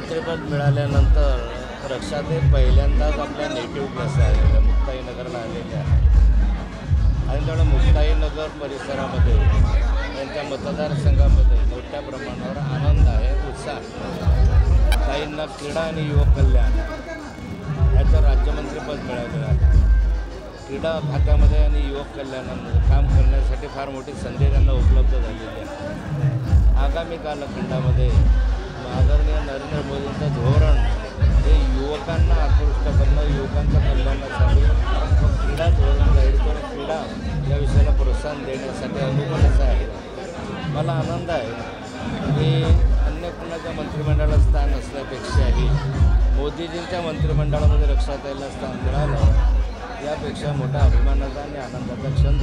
मंत्रिपद मिळाल्यानंतर रक्षाताई पहिल्यांदाच आपल्या नेटिव्ह प्लेस आलेल्या मुक्ताईनगरला आलेल्या आणि त्यामुळे मुक्ताईनगर परिसरामध्ये त्यांच्या मतदारसंघामध्ये मोठ्या प्रमाणावर आनंद आहे, उत्साह. ताईंना क्रीडा आणि युवक कल्याण याचं राज्यमंत्रीपद मिळालेलं आहे. क्रीडा खात्यामध्ये आणि युवक कल्याणामध्ये काम करण्यासाठी फार मोठी संधी त्यांना उपलब्ध झालेली आहे. आगामी कालखंडामध्ये आदरणीय नरेंद्र मोदींचं धोरण हे युवकांना आकृष्ट करणं, युवकांच्या कल्याणासाठी क्रीडा धोरण राहील तर क्रीडा या विषयाला प्रोत्साहन देण्यासाठी अनुकूलच आहे. मला आनंद आहे की अन्य कुणाच्या मंत्रिमंडळात स्थान असल्यापेक्षाही मोदीजींच्या मंत्रिमंडळामध्ये रक्षाताईला स्थान मिळालं यापेक्षा मोठा अभिमानाचा आणि आनंदाचा क्षण